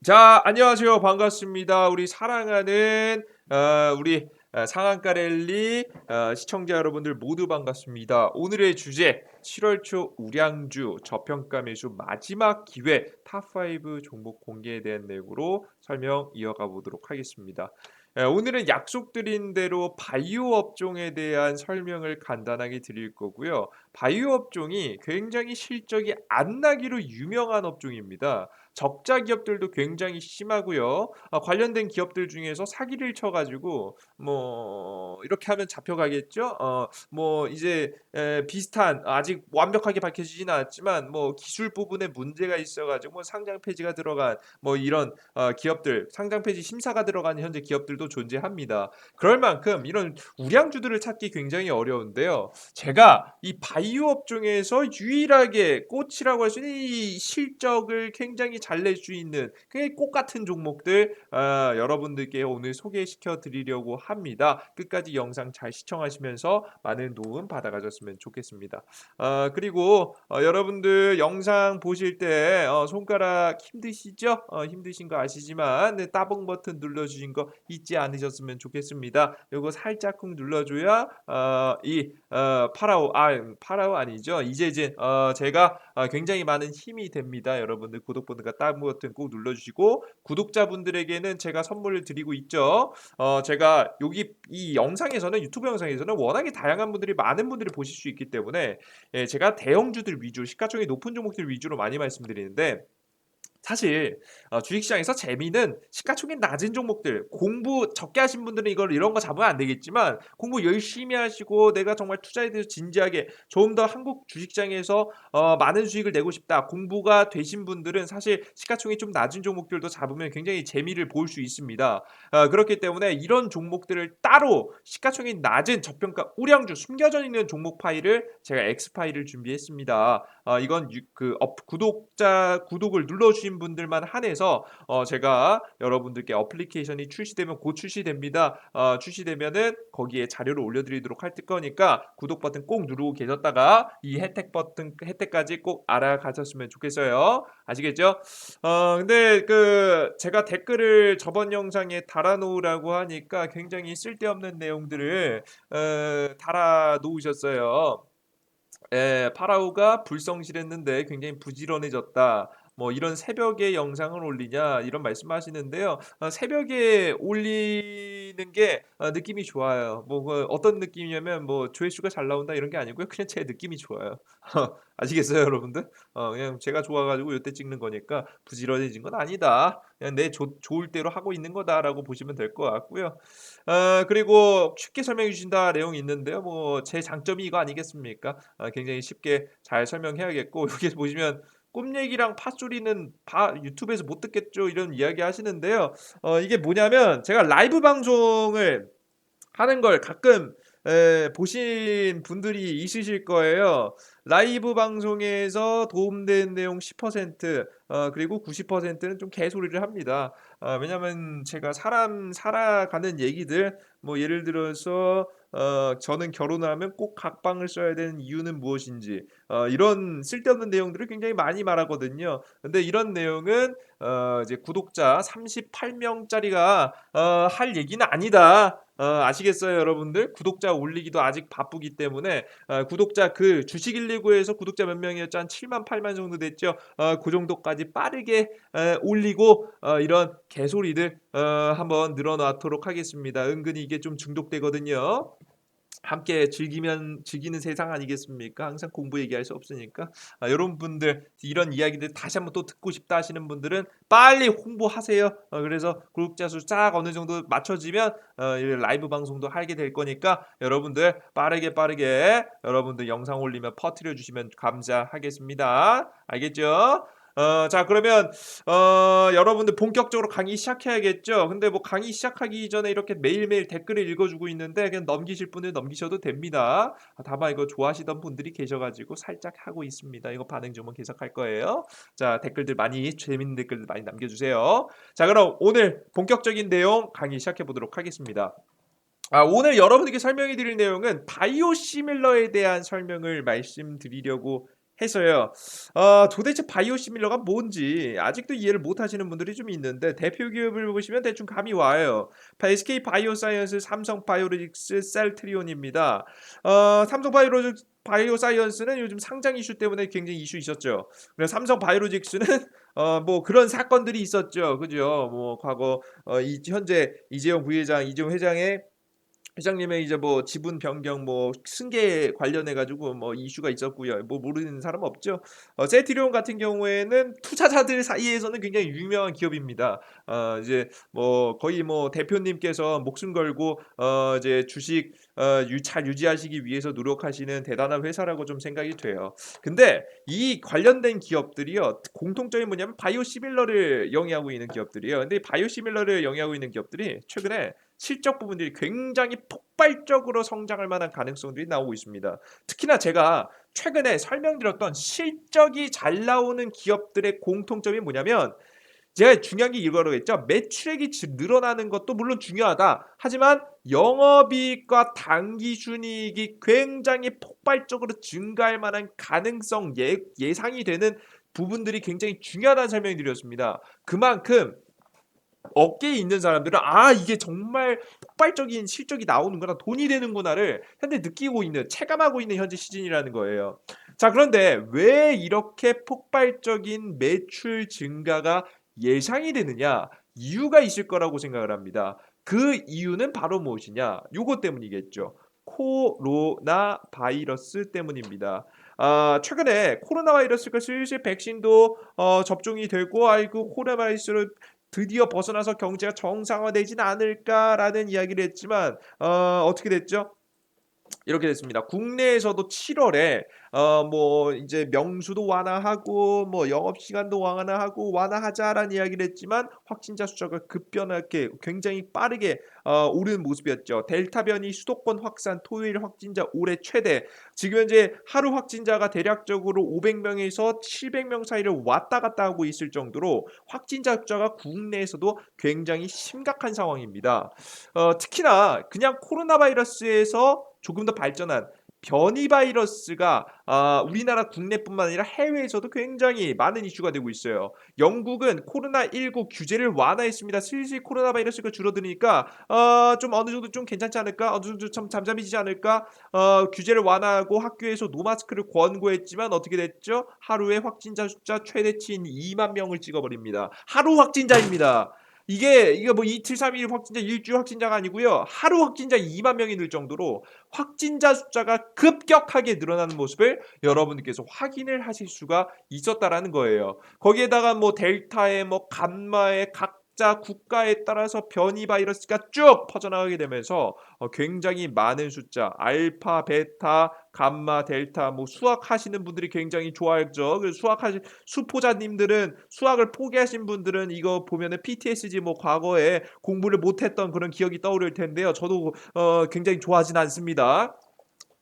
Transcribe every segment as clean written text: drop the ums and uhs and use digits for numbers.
자, 안녕하세요. 반갑습니다. 우리 사랑하는 우리 상한가 랠리 시청자 여러분들 모두 반갑습니다. 오늘의 주제 7월 초 우량주 저평가 매수 마지막 기회 탑5 종목 공개에 대한 내용으로 설명 이어가 보도록 하겠습니다. 오늘은 약속드린 대로 바이오 업종에 대한 설명을 간단하게 드릴 거고요. 바이오 업종이 굉장히 실적이 안 나기로 유명한 업종입니다. 적자 기업들도 굉장히 심하고요. 관련된 기업들 중에서 사기를 쳐가지고 뭐 이렇게 하면 잡혀가겠죠. 뭐 이제 비슷한 아직 완벽하게 밝혀지진 않았지만 뭐 기술 부분에 문제가 있어가지고 뭐 상장 폐지가 들어간 뭐 이런 기업들 상장 폐지 심사가 들어간 현재 기업들도 존재합니다. 그럴 만큼 이런 우량주들을 찾기 굉장히 어려운데요. 제가 이 바이오 업종에서 유일하게 꽃이라고 할 수 있는 이 실적을 굉장히 잘 낼 수 있는 그냥 꽃 같은 종목들 여러분들께 오늘 소개시켜 드리려고 합니다. 끝까지 영상 잘 시청하시면서 많은 도움 받아가셨으면 좋겠습니다. 그리고 여러분들 영상 보실 때 손가락 힘드시죠? 힘드신 거 아시지만 네, 따봉 버튼 눌러주신 거 잊지 않으셨으면 좋겠습니다. 요거 살짝 쿵 눌러줘야 파라오 아니죠? 이재진 제가 굉장히 많은 힘이 됩니다. 여러분들 구독 버튼과 따봉 버튼 꼭 눌러주시고 구독자분들에게는 제가 선물을 드리고 있죠. 제가 여기 이 영상에서는 유튜브 영상에서는 워낙에 다양한 분들이 많은 분들이 보실 수 있기 때문에 제가 대형주들 위주 시가총액 높은 종목들 위주로 많이 말씀드리는데 사실 주식시장에서 재미는 시가총액 낮은 종목들 공부 적게 하신 분들은 이런 거 잡으면 안 되겠지만 공부 열심히 하시고 내가 정말 투자에 대해서 진지하게 좀 더 한국 주식시장에서 많은 수익을 내고 싶다 공부가 되신 분들은 사실 시가총액이 좀 낮은 종목들도 잡으면 굉장히 재미를 볼 수 있습니다. 그렇기 때문에 이런 종목들을 따로 시가총액 낮은 저평가 우량주 숨겨져 있는 종목 파일을 제가 X 파일을 준비했습니다. 이건 구독을 눌러주신 분들만 한해서 제가 여러분들께 어플리케이션이 출시되면 곧 출시됩니다. 출시되면은 거기에 자료를 올려드리도록 할 거니까 구독 버튼 꼭 누르고 계셨다가 이 혜택까지 꼭 알아가셨으면 좋겠어요. 아시겠죠? 근데 제가 댓글을 저번 영상에 달아놓으라고 하니까 굉장히 쓸데없는 내용들을 달아 놓으셨어요. 파라오가 불성실했는데 굉장히 부지런해졌다. 뭐 이런 새벽에 영상을 올리냐 이런 말씀하시는데요. 새벽에 올리는 게 느낌이 좋아요. 어떤 느낌이냐면 뭐 조회수가 잘 나온다 이런 게 아니고요. 그냥 제 느낌이 좋아요. 아시겠어요, 여러분들? 그냥 제가 좋아가지고 이때 찍는 거니까 부지런해진 건 아니다. 그냥 좋을 대로 하고 있는 거다라고 보시면 될 것 같고요. 그리고 쉽게 설명해 주신다 내용이 있는데요. 뭐 제 장점이 이거 아니겠습니까? 굉장히 쉽게 잘 설명해야겠고 여기 보시면 꿈 얘기랑 팥소리는 유튜브에서 못 듣겠죠 이런 이야기 하시는데요. 이게 뭐냐면 제가 라이브 방송을 하는 걸 가끔 보신 분들이 있으실 거예요. 라이브 방송에서 도움되는 내용 10% 그리고 90%는 좀 개소리를 합니다. 왜냐면 제가 사람 살아가는 얘기들 뭐 예를 들어서 저는 결혼을 하면 꼭 각방을 써야 되는 이유는 무엇인지 이런 쓸데없는 내용들을 굉장히 많이 말하거든요. 근데 이런 내용은 이제 구독자 38명짜리가 할 얘기는 아니다. 아시겠어요, 여러분들? 구독자 올리기도 아직 바쁘기 때문에 구독자 주식 119에서 구독자 몇 명이었죠? 한 7만 8만 정도 됐죠. 그 정도까지 빠르게 올리고 이런 개소리들 한번 늘어놓도록 하겠습니다. 은근히 이게 좀 중독되거든요. 함께 즐기는 세상 아니겠습니까? 항상 공부 얘기할 수 없으니까. 여러분들 이런 이야기들 다시 한번 또 듣고 싶다 하시는 분들은 빨리 홍보하세요. 그래서 구독자 수 쫙 어느 정도 맞춰지면 이 라이브 방송도 하게 될 거니까 여러분들 빠르게 여러분들 영상 올리면 퍼뜨려 주시면 감사하겠습니다. 알겠죠? 자 그러면 여러분들 본격적으로 강의 시작해야겠죠. 근데 뭐 강의 시작하기 전에 이렇게 매일매일 댓글을 읽어주고 있는데 그냥 넘기실 분은 넘기셔도 됩니다. 다만 이거 좋아하시던 분들이 계셔가지고 살짝 하고 있습니다. 이거 반응 주면 계속할 거예요. 자 댓글들 많이 재밌는 댓글들 많이 남겨주세요. 자 그럼 오늘 본격적인 내용 강의 시작해 보도록 하겠습니다. 오늘 여러분에게 설명해 드릴 내용은 바이오시밀러에 대한 설명을 말씀드리려고 해서요. 도대체 바이오시밀러가 뭔지 아직도 이해를 못 하시는 분들이 좀 있는데 대표 기업을 보시면 대충 감이 와요. SK 바이오사이언스, 삼성 바이오로직스, 셀트리온입니다. 삼성 바이오사이언스는 요즘 상장 이슈 때문에 굉장히 이슈 있었죠. 그래서 삼성 바이오로직스는 뭐 그런 사건들이 있었죠. 그죠? 뭐 과거 현재 이재용 회장의 회장님의 이제 뭐 지분 변경 뭐 승계 관련해 가지고 뭐 이슈가 있었고요. 뭐 모르는 사람 없죠. 세트리온 같은 경우에는 투자자들 사이에서는 굉장히 유명한 기업입니다. 이제 뭐 거의 뭐 대표님께서 목숨 걸고 이제 주식 잘 유지하시기 위해서 노력하시는 대단한 회사라고 좀 생각이 돼요. 근데 이 관련된 기업들이요. 공통점이 뭐냐면 바이오시밀러를 영위하고 있는 기업들이에요. 근데 이 바이오시밀러를 영위하고 있는 기업들이 최근에 실적 부분들이 굉장히 폭발적으로 성장할 만한 가능성들이 나오고 있습니다. 특히나 제가 최근에 설명드렸던 실적이 잘 나오는 기업들의 공통점이 뭐냐면 제가 중요한 게 이거로 했죠. 매출액이 늘어나는 것도 물론 중요하다. 하지만 영업이익과 당기순이익이 굉장히 폭발적으로 증가할 만한 가능성 예상이 되는 부분들이 굉장히 중요하다는 설명을 드렸습니다. 그만큼 업계에 있는 사람들은 이게 정말 폭발적인 실적이 나오는구나, 돈이 되는구나를 현재 느끼고 있는, 체감하고 있는 현재 시즌이라는 거예요. 자, 그런데 왜 이렇게 폭발적인 매출 증가가 예상이 되느냐? 이유가 있을 거라고 생각을 합니다. 그 이유는 바로 무엇이냐? 요거 때문이겠죠. 코로나 바이러스 때문입니다. 최근에 코로나 바이러스가 슬슬 백신도 접종이 되고 아이고 코로나 바이러스를 드디어 벗어나서 경제가 정상화되진 않을까라는 이야기를 했지만 어떻게 됐죠? 이렇게 됐습니다. 국내에서도 7월에 뭐 이제 명수도 완화하고 뭐 영업 시간도 완화하자라는 이야기를 했지만 확진자 숫자가 급변하게 굉장히 빠르게 오르는 모습이었죠. 델타 변이 수도권 확산 토요일 확진자 올해 최대. 지금 현재 하루 확진자가 대략적으로 500명에서 700명 사이를 왔다 갔다 하고 있을 정도로 확진자 숫자가 국내에서도 굉장히 심각한 상황입니다. 특히나 그냥 코로나 바이러스에서 조금 더 발전한 변이 바이러스가 우리나라 국내뿐만 아니라 해외에서도 굉장히 많은 이슈가 되고 있어요. 영국은 코로나19 규제를 완화했습니다. 슬슬 코로나 바이러스가 줄어드니까 좀 어느 정도 좀 괜찮지 않을까? 어느 정도 좀 잠잠해지지 않을까? 규제를 완화하고 학교에서 노마스크를 권고했지만 어떻게 됐죠? 하루에 확진자 숫자 최대치인 2만 명을 찍어버립니다. 하루 확진자입니다. 이게 뭐 이틀, 3일 확진자, 일주일 확진자가 아니고요. 하루 확진자 2만 명이 늘 정도로 확진자 숫자가 급격하게 늘어나는 모습을 여러분께서 확인을 하실 수가 있었다라는 거예요. 거기에다가 뭐 델타에 뭐 감마에 각자 국가에 따라서 변이 바이러스가 쭉 퍼져나가게 되면서 굉장히 많은 숫자 알파, 베타, 감마, 델타 뭐 수학하시는 분들이 굉장히 좋아했죠. 그 수포자님들은 수학을 포기하신 분들은 이거 보면은 PTSD 뭐 과거에 공부를 못했던 그런 기억이 떠오를 텐데요. 저도 굉장히 좋아하진 않습니다.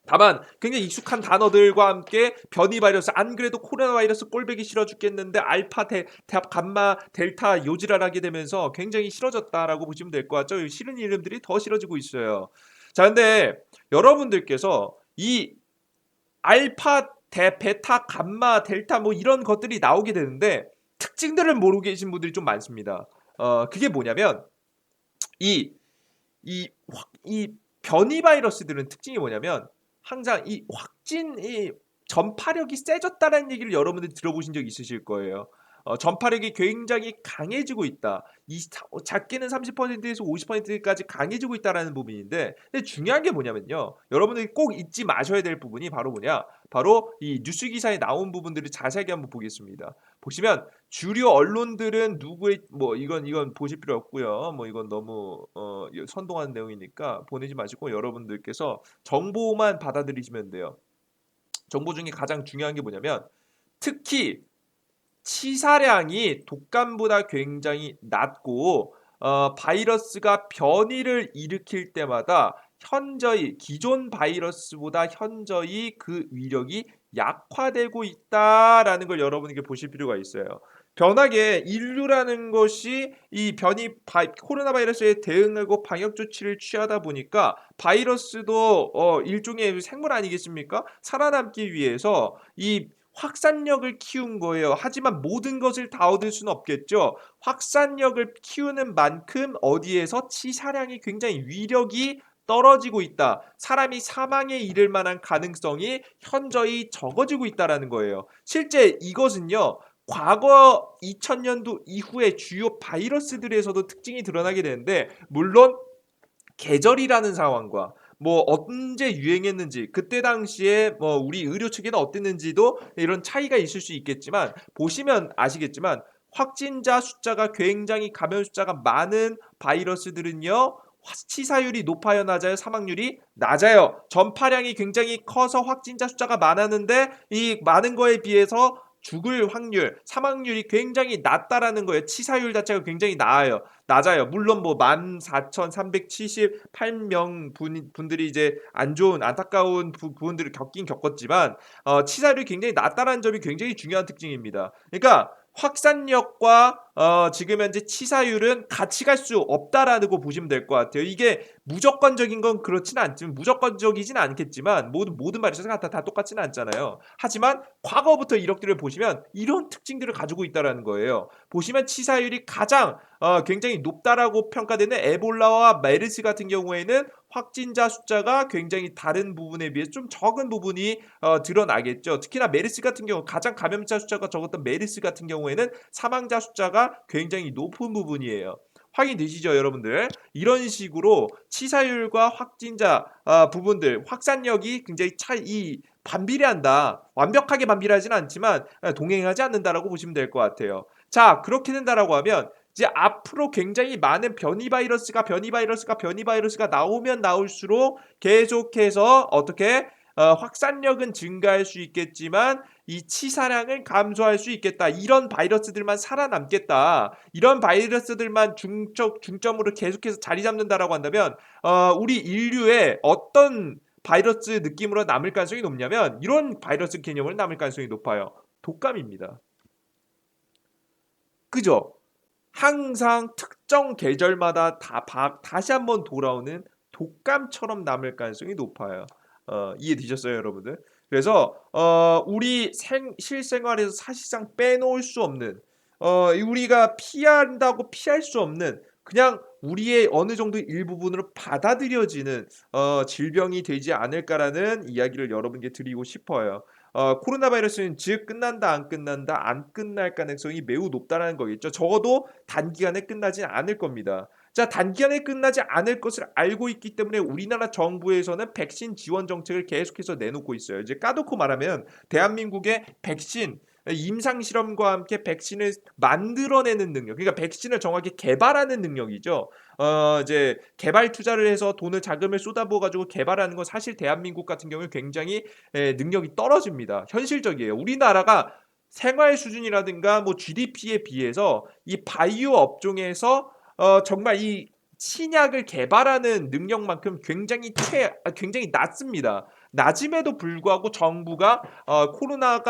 다만 굉장히 익숙한 단어들과 함께 변이 바이러스 안 그래도 코로나 바이러스 꼴보기 싫어 죽겠는데 알파 감마 델타 요지랄하게 되면서 굉장히 싫어졌다라고 보시면 될 것 같죠. 싫은 이름들이 더 싫어지고 있어요. 자, 근데 여러분들께서 이 알파 베타 감마 델타 뭐 이런 것들이 나오게 되는데 특징들을 모르고 계신 분들이 좀 많습니다. 그게 뭐냐면 이 이 변이 바이러스들은 특징이 뭐냐면 항상 이 전파력이 세졌다는 얘기를 여러분들이 들어보신 적 있으실 거예요. 전파력이 굉장히 강해지고 있다. 작게는 30%에서 50%까지 강해지고 있다라는 부분인데, 근데 중요한 게 뭐냐면요. 여러분들이 꼭 잊지 마셔야 될 부분이 바로 뭐냐? 바로 이 뉴스 기사에 나온 부분들을 자세하게 한번 보겠습니다. 보시면 주류 언론들은 누구의 뭐 이건 보실 필요 없고요. 뭐 이건 너무 선동하는 내용이니까 보내지 마시고 여러분들께서 정보만 받아들이시면 돼요. 정보 중에 가장 중요한 게 뭐냐면 특히 치사량이 독감보다 굉장히 낮고 바이러스가 변이를 일으킬 때마다 현저히 기존 바이러스보다 현저히 그 위력이 약화되고 있다라는 걸 여러분에게 보실 필요가 있어요. 변하게 인류라는 것이 이 코로나 바이러스에 대응하고 방역 조치를 취하다 보니까 바이러스도 일종의 생물 아니겠습니까? 살아남기 위해서 이 확산력을 키운 거예요. 하지만 모든 것을 다 얻을 수는 없겠죠. 확산력을 키우는 만큼 어디에서 치사량이 굉장히 위력이 떨어지고 있다. 사람이 사망에 이를 만한 가능성이 현저히 적어지고 있다라는 거예요. 실제 이것은요. 과거 2000년도 이후에 주요 바이러스들에서도 특징이 드러나게 되는데 물론 계절이라는 상황과 뭐 언제 유행했는지 그때 당시에 뭐 우리 의료 측에는 어땠는지도 이런 차이가 있을 수 있겠지만 보시면 아시겠지만 확진자 숫자가 굉장히 감염 숫자가 많은 바이러스들은요. 치사율이 높아요, 낮아요? 사망률이 낮아요. 전파량이 굉장히 커서 확진자 숫자가 많았는데 이 많은 거에 비해서 죽을 확률, 사망률이 굉장히 낮다라는 거예요. 치사율 자체가 굉장히 낮아요. 물론 뭐 14,378명 분들이 이제 안 좋은 안타까운 부분들을 겪긴 겪었지만 치사율이 굉장히 낮다라는 점이 굉장히 중요한 특징입니다. 그러니까 확산력과 지금 현재 치사율은 같이 갈 수 없다라는 거 보시면 될 것 같아요. 이게 무조건적인 건 그렇지는 않지만 무조건적이진 않겠지만 모든 바이러스가 다 똑같지는 않잖아요. 하지만 과거부터 이력들을 보시면 이런 특징들을 가지고 있다라는 거예요. 보시면 치사율이 가장 굉장히 높다라고 평가되는 에볼라와 메르스 같은 경우에는 확진자 숫자가 굉장히 다른 부분에 비해 좀 적은 부분이 드러나겠죠. 특히나 메르스 같은 경우 가장 감염자 숫자가 적었던 메르스 같은 경우에는 사망자 숫자가 굉장히 높은 부분이에요. 확인되시죠, 여러분들? 이런 식으로 치사율과 확진자 부분들 확산력이 굉장히 반비례한다. 완벽하게 반비례하지는 않지만 동행하지 않는다라고 보시면 될 것 같아요. 자, 그렇게 된다라고 하면 이제 앞으로 굉장히 많은 변이 바이러스가 나오면 나올수록 계속해서 어떻게 확산력은 증가할 수 있겠지만 이 치사량은 감소할 수 있겠다. 이런 바이러스들만 살아남겠다. 이런 바이러스들만 중점으로 계속해서 자리 잡는다라고 한다면 우리 인류의 어떤 바이러스 느낌으로 남을 가능성이 높냐면 이런 바이러스 개념으로 남을 가능성이 높아요. 독감입니다. 그죠? 항상 특정 계절마다 다시 한번 돌아오는 독감처럼 남을 가능성이 높아요. 이해되셨어요, 여러분들? 그래서 우리 실생활에서 사실상 빼놓을 수 없는 우리가 피한다고 피할 수 없는 그냥 우리의 어느 정도 일부분으로 받아들여지는 질병이 되지 않을까라는 이야기를 여러분께 드리고 싶어요. 코로나 바이러스는 즉 끝난다 안 끝난다 안 끝날 가능성이 매우 높다는 거겠죠. 적어도 단기간에 끝나진 않을 겁니다. 자, 단기간에 끝나지 않을 것을 알고 있기 때문에 우리나라 정부에서는 백신 지원 정책을 계속해서 내놓고 있어요. 이제 까놓고 말하면 대한민국의 백신 임상 실험과 함께 백신을 만들어내는 능력, 그러니까 백신을 정확히 개발하는 능력이죠. 이제 개발 투자를 해서 자금을 쏟아부어 가지고 개발하는 건 사실 대한민국 같은 경우에 굉장히 능력이 떨어집니다. 현실적이에요. 우리나라가 생활 수준이라든가 뭐 GDP에 비해서 이 바이오 업종에서 정말 이 신약을 개발하는 능력만큼 굉장히 낮습니다. 낮음에도 불구하고 정부가 코로나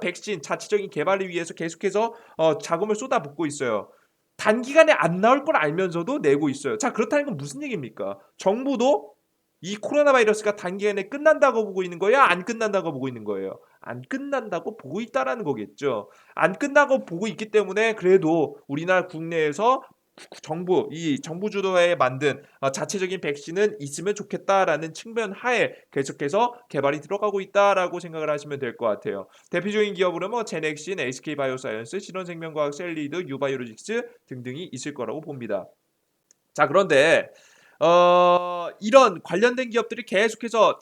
백신 자체적인 개발을 위해서 계속해서 자금을 쏟아붓고 있어요. 단기간에 안 나올 걸 알면서도 내고 있어요. 자, 그렇다는 건 무슨 얘기입니까? 정부도 이 코로나 바이러스가 단기간에 끝난다고 보고 있는 거야? 안 끝난다고 보고 있는 거예요? 안 끝난다고 보고 있다라는 거겠죠. 안 끝나고 보고 있기 때문에 그래도 우리나라 국내에서 정부 주도에 만든 자체적인 백신은 있으면 좋겠다라는 측면 하에 계속해서 개발이 들어가고 있다라고 생각을 하시면 될 것 같아요. 대표적인 기업으로 뭐 제넥신, SK바이오사이언스, 신원생명과학, 셀리드, 유바이오로직스 등등이 있을 거라고 봅니다. 자, 그런데 이런 관련된 기업들이 계속해서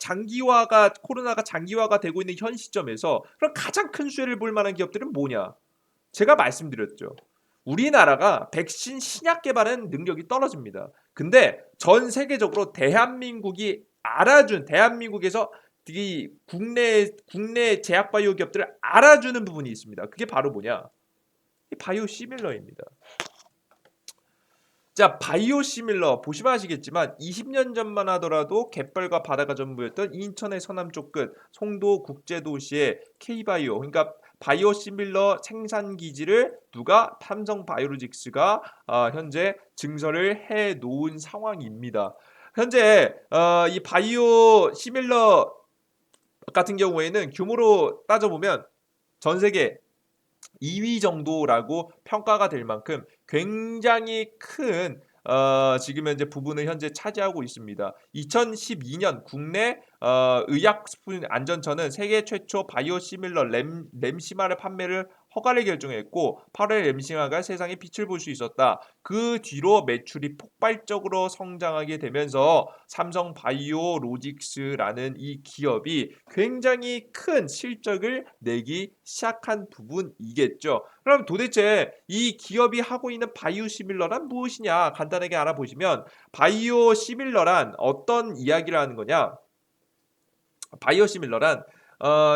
코로나가 장기화가 되고 있는 현 시점에서 그럼 가장 큰 수혜를 볼 만한 기업들은 뭐냐? 제가 말씀드렸죠. 우리나라가 백신 신약 개발은 능력이 떨어집니다. 근데 전 세계적으로 대한민국에서 이 국내 제약 바이오 기업들을 알아주는 부분이 있습니다. 그게 바로 뭐냐? 이 바이오 시밀러입니다. 자, 바이오시밀러 보시면 아시겠지만 20년 전만 하더라도 갯벌과 바다가 전부였던 인천의 서남쪽 끝 송도 국제도시의 K바이오, 그러니까 바이오시밀러 생산 기지를 누가 삼성바이오로직스가 현재 증설을 해 놓은 상황입니다. 현재 이 바이오시밀러 같은 경우에는 규모로 따져보면 전 세계 2위 정도라고 평가가 될 만큼 굉장히 큰 지금 현재 부분을 현재 차지하고 있습니다. 2012년 국내 의약품 안전처는 세계 최초 바이오시밀러 램시마를 판매를 허가를 결정했고 8월 램시마가 세상에 빛을 볼 수 있었다. 그 뒤로 매출이 폭발적으로 성장하게 되면서 삼성 바이오로직스라는 이 기업이 굉장히 큰 실적을 내기 시작한 부분이겠죠. 그럼 도대체 이 기업이 하고 있는 바이오시밀러란 무엇이냐 간단하게 알아보시면 바이오시밀러란 어떤 이야기를 하는 거냐? 바이오시밀러란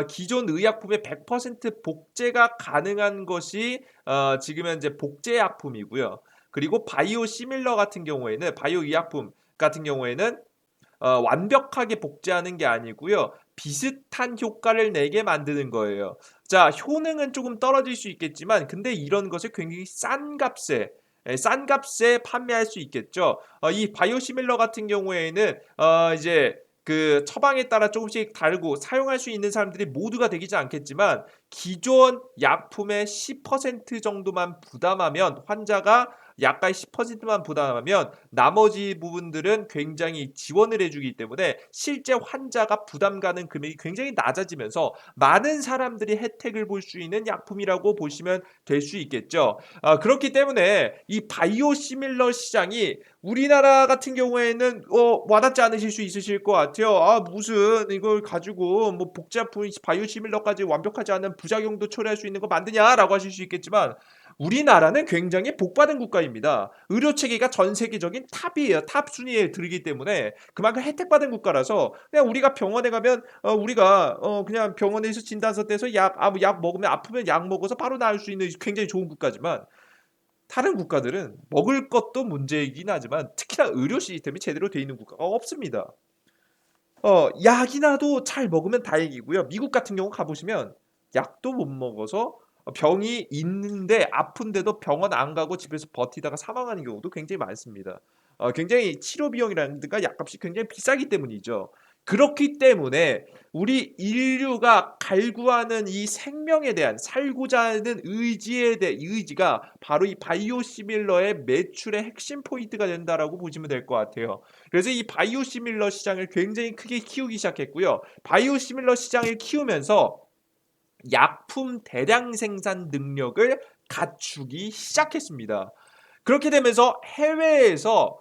기존 의약품의 100% 복제가 가능한 것이 지금 현재 복제약품이고요. 그리고 바이오시밀러 같은 경우에는 바이오 의약품 같은 경우에는 완벽하게 복제하는 게 아니고요. 비슷한 효과를 내게 만드는 거예요. 자, 효능은 조금 떨어질 수 있겠지만 근데 이런 것을 굉장히 싼 값에 판매할 수 있겠죠. 이 바이오시밀러 같은 경우에는 이제 그 처방에 따라 조금씩 다르고 사용할 수 있는 사람들이 모두가 되기지 않겠지만 기존 약품의 10% 정도만 부담하면 환자가 약가의 10%만 부담하면 나머지 부분들은 굉장히 지원을 해주기 때문에 실제 환자가 부담 가는 금액이 굉장히 낮아지면서 많은 사람들이 혜택을 볼 수 있는 약품이라고 보시면 될 수 있겠죠. 그렇기 때문에 이 바이오시밀러 시장이 우리나라 같은 경우에는 와닿지 않으실 수 있으실 것 같아요. 무슨 이걸 가지고 뭐 복제품 바이오시밀러까지 완벽하지 않은 부작용도 초래할 수 있는 거 만드냐라고 하실 수 있겠지만 우리나라는 굉장히 복받은 국가입니다. 의료 체계가 전 세계적인 탑이에요. 탑 순위에 들기 때문에 그만큼 혜택받은 국가라서 그냥 우리가 병원에 가면 우리가 그냥 병원에서 진단서 떼서 약 먹으면 아프면 약 먹어서 바로 나을 수 있는 굉장히 좋은 국가지만 다른 국가들은 먹을 것도 문제이긴 하지만 특히나 의료 시스템이 제대로 되어 있는 국가가 없습니다. 약이나도 잘 먹으면 다행이고요. 미국 같은 경우 가보시면 약도 못 먹어서 병이 있는데 아픈데도 병원 안 가고 집에서 버티다가 사망하는 경우도 굉장히 많습니다. 굉장히 치료 비용이라든가 약값이 굉장히 비싸기 때문이죠. 그렇기 때문에 우리 인류가 갈구하는 이 생명에 대한 살고자 하는 의지가 바로 이 바이오시밀러의 매출의 핵심 포인트가 된다라고 보시면 될 것 같아요. 그래서 이 바이오시밀러 시장을 굉장히 크게 키우기 시작했고요. 바이오시밀러 시장을 키우면서 약품 대량 생산 능력을 갖추기 시작했습니다. 그렇게 되면서 해외에서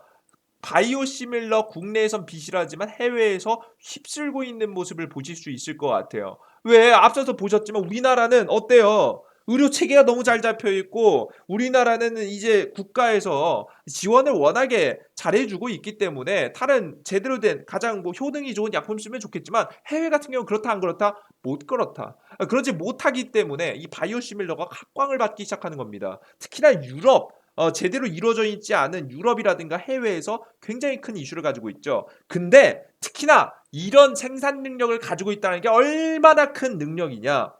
바이오시밀러 국내에선 비실하지만 해외에서 휩쓸고 있는 모습을 보실 수 있을 것 같아요. 왜? 앞서서 보셨지만 우리나라는 어때요? 의료 체계가 너무 잘 잡혀 있고 우리나라는 이제 국가에서 지원을 워낙에 잘해주고 있기 때문에 다른 제대로 된 가장 뭐 효능이 좋은 약품 쓰면 좋겠지만 해외 같은 경우 그렇다 안 그렇다? 못 그렇다. 그러지 못하기 때문에 이 바이오시밀러가 각광을 받기 시작하는 겁니다. 특히나 유럽 제대로 이루어져 있지 않은 유럽이라든가 해외에서 굉장히 큰 이슈를 가지고 있죠. 근데 특히나 이런 생산 능력을 가지고 있다는 게 얼마나 큰 능력이냐.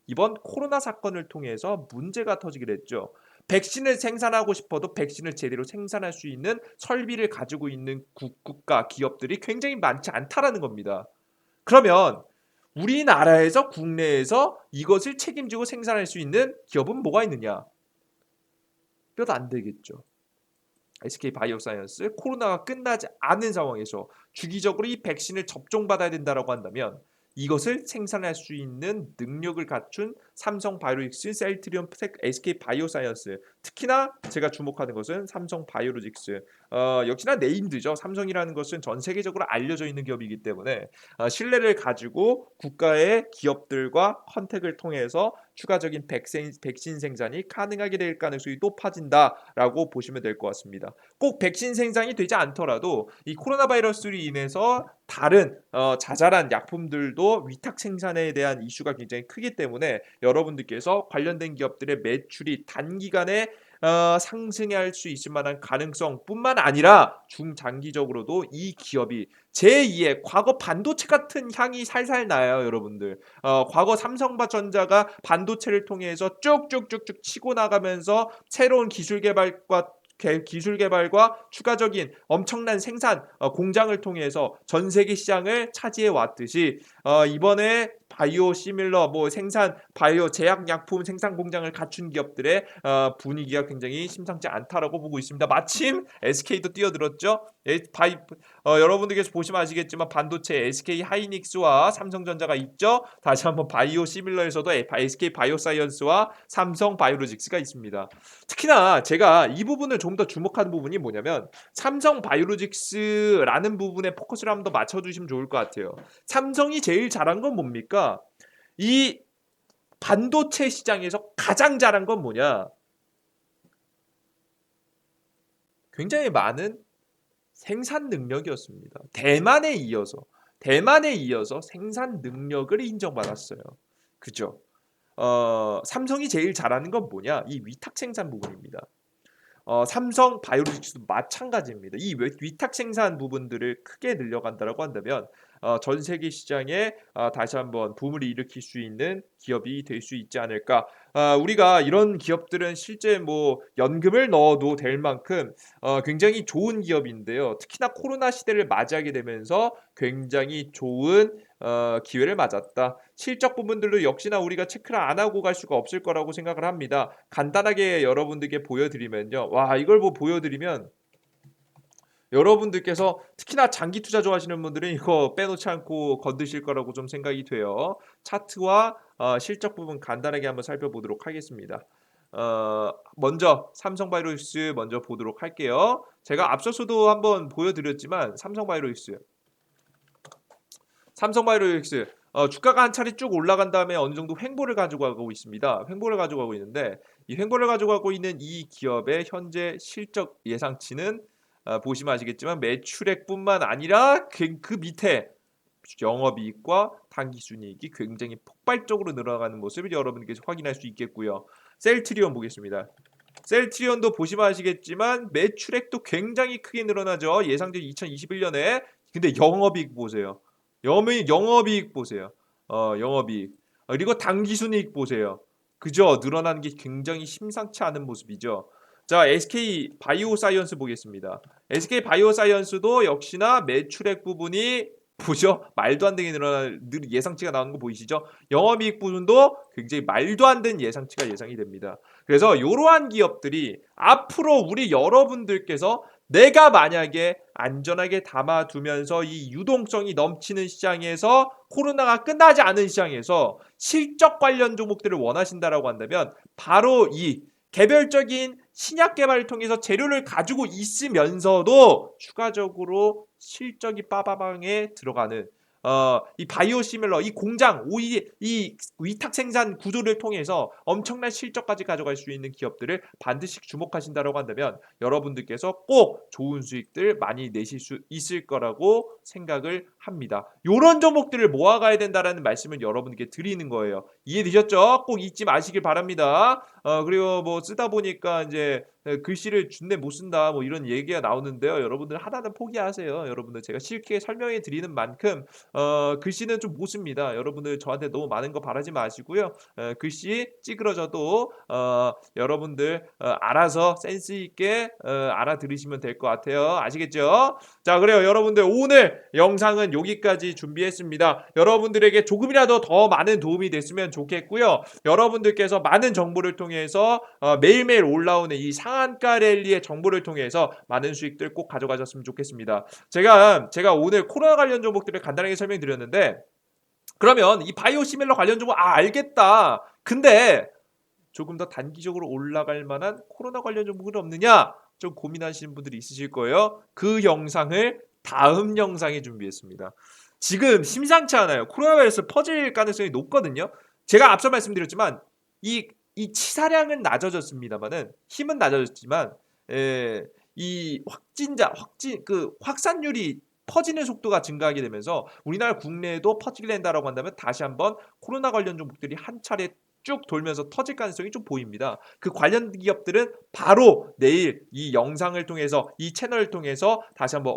이번 코로나 사건을 통해서 문제가 터지게 됐죠. 백신을 생산하고 싶어도 백신을 제대로 생산할 수 있는 설비를 가지고 있는 국가, 기업들이 굉장히 많지 않다라는 겁니다. 그러면 우리나라에서 국내에서 이것을 책임지고 생산할 수 있는 기업은 뭐가 있느냐? 뼈도 안 되겠죠. SK 바이오사이언스 코로나가 끝나지 않은 상황에서 주기적으로 이 백신을 접종받아야 된다라고 한다면 이것을 생산할 수 있는 능력을 갖춘 삼성 바이오로직스, 셀트리온, SK 바이오사이언스 특히나 제가 주목하는 것은 삼성 바이오로직스 역시나 네임드죠. 삼성이라는 것은 전 세계적으로 알려져 있는 기업이기 때문에 신뢰를 가지고 국가의 기업들과 컨택을 통해서 추가적인 백신 생산이 가능하게 될 가능성이 높아진다라고 보시면 될 것 같습니다. 꼭 백신 생산이 되지 않더라도 이 코로나 바이러스로 인해서 다른 자잘한 약품들도 위탁 생산에 대한 이슈가 굉장히 크기 때문에 여러분들께서 관련된 기업들의 매출이 단기간에 상승할 수 있을 만한 가능성뿐만 아니라 중장기적으로도 이 기업이 제2의 과거 반도체 같은 향이 살살 나요, 여러분들. 과거 삼성전자가 반도체를 통해서 쭉쭉쭉쭉 치고 나가면서 새로운 기술 개발과 기술 개발과 추가적인 엄청난 생산 공장을 통해서 전 세계 시장을 차지해 왔듯이 이번에 바이오 시밀러 뭐 생산 바이오 제약약품 생산 공장을 갖춘 기업들의 분위기가 굉장히 심상치 않다라고 보고 있습니다. 마침 SK도 뛰어들었죠. 여러분들께서 보시면 아시겠지만 반도체 SK 하이닉스와 삼성전자가 있죠. 다시 한번 바이오 시밀러에서도 SK 바이오사이언스와 삼성 바이오로직스가 있습니다. 특히나 제가 이 부분을 좀 더 주목하는 부분이 뭐냐면 삼성 바이오로직스라는 부분에 포커스를 한번 더 맞춰주시면 좋을 것 같아요. 삼성이 제일 잘한 건 뭡니까? 이 반도체 시장에서 가장 잘한 건 뭐냐? 굉장히 많은 생산 능력이었습니다. 대만에 이어서 생산 능력을 인정받았어요. 그죠? 삼성이 제일 잘하는 건 뭐냐? 이 위탁 생산 부분입니다. 삼성 바이오로직스도 마찬가지입니다. 이 위탁 생산 부분들을 크게 늘려간다라고 한다면 전 세계 시장에 다시 한번 붐을 일으킬 수 있는 기업이 될 수 있지 않을까. 우리가 이런 기업들은 실제 뭐 연금을 넣어도 될 만큼 굉장히 좋은 기업인데요. 특히나 코로나 시대를 맞이하게 되면서 굉장히 좋은 기회를 맞았다. 실적 부분들도 역시나 우리가 체크를 안 하고 갈 수가 없을 거라고 생각을 합니다. 간단하게 여러분들께 보여드리면요. 와, 이걸 뭐 보여드리면 여러분들께서 특히나 장기 투자 좋아하시는 분들은 이거 빼놓지 않고 건드실 거라고 좀 생각이 돼요. 차트와 실적 부분 간단하게 한번 살펴보도록 하겠습니다. 먼저 삼성바이오로직스 먼저 보도록 할게요. 제가 앞서서도 한번 보여드렸지만 삼성바이오로직스 주가가 한 차례 쭉 올라간 다음에 어느 정도 횡보를 가져가고 있습니다. 횡보를 가져가고 있는데 이 횡보를 가져가고 있는 이 기업의 현재 실적 예상치는 보시면 아시겠지만 매출액뿐만 아니라 그 밑에 영업이익과 당기순이익이 굉장히 폭발적으로 늘어나가는 모습을 여러분께서 확인할 수 있겠고요. 셀트리온 보겠습니다. 셀트리온도 보시면 아시겠지만 매출액도 굉장히 크게 늘어나죠. 예상된 2021년에. 근데 영업이익 보세요. 영업이익 보세요. 영업이익. 그리고 당기순이익 보세요. 그죠? 늘어나는 게 굉장히 심상치 않은 모습이죠. 자, SK 바이오사이언스 보겠습니다. SK 바이오사이언스도 역시나 매출액 부분이 보죠? 말도 안 되게 늘어날 예상치가 나오는 거 보이시죠? 영업이익 부분도 굉장히 말도 안 되는 예상치가 예상이 됩니다. 그래서 이러한 기업들이 앞으로 우리 여러분들께서 내가 만약에 안전하게 담아두면서 이 유동성이 넘치는 시장에서 코로나가 끝나지 않은 시장에서 실적 관련 종목들을 원하신다라고 한다면 바로 이 개별적인 신약 개발을 통해서 재료를 가지고 있으면서도 추가적으로 실적이 빠바방에 들어가는 이 바이오시밀러 이 공장 이 위탁 생산 구조를 통해서 엄청난 실적까지 가져갈 수 있는 기업들을 반드시 주목하신다고 한다면 여러분들께서 꼭 좋은 수익들 많이 내실 수 있을 거라고 생각을 합니다. 이런 종목들을 모아가야 된다라는 말씀을 여러분께 드리는 거예요. 이해되셨죠? 꼭 잊지 마시길 바랍니다. 그리고 뭐 쓰다 보니까 이제 글씨를 준내 못 쓴다 뭐 이런 얘기가 나오는데요. 여러분들 하나는 포기하세요. 여러분들 제가 쉽게 설명해 드리는 만큼 글씨는 좀 못 씁니다. 여러분들 저한테 너무 많은 거 바라지 마시고요. 글씨 찌그러져도 여러분들 알아서 센스 있게 알아들으시면 될 것 같아요. 아시겠죠? 자, 그래요. 여러분들 오늘 영상은 여기까지 준비했습니다. 여러분들에게 조금이라도 더 많은 도움이 됐으면 좋겠고요. 여러분들께서 많은 정보를 통해서 매일매일 올라오는 이 상한가 랠리의 정보를 통해서 많은 수익들 꼭 가져가셨으면 좋겠습니다. 제가 오늘 코로나 관련 종목들을 간단하게 설명드렸는데 그러면 이 바이오 시밀러 관련 종목 알겠다. 근데 조금 더 단기적으로 올라갈 만한 코로나 관련 종목은 없느냐? 좀 고민하시는 분들이 있으실 거예요. 그 영상을 다음 영상에 준비했습니다. 지금 심상치 않아요. 코로나 바이러스 퍼질 가능성이 높거든요. 제가 앞서 말씀드렸지만 이 치사량은 낮아졌습니다만은 힘은 낮아졌지만 이 확산율이 퍼지는 속도가 증가하게 되면서 우리나라 국내에도 퍼지게 된다라고 한다면 다시 한번 코로나 관련 종목들이 한 차례 쭉 돌면서 터질 가능성이 좀 보입니다. 그 관련 기업들은 바로 내일 이 영상을 통해서 이 채널을 통해서 다시 한번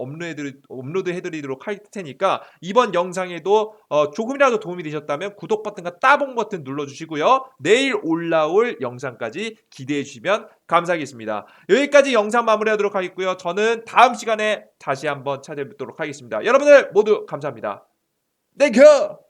업로드해드리도록 할 테니까 이번 영상에도 조금이라도 도움이 되셨다면 구독 버튼과 따봉 버튼 눌러주시고요. 내일 올라올 영상까지 기대해 주시면 감사하겠습니다. 여기까지 영상 마무리하도록 하겠고요. 저는 다음 시간에 다시 한번 찾아뵙도록 하겠습니다. 여러분들 모두 감사합니다. 땡큐!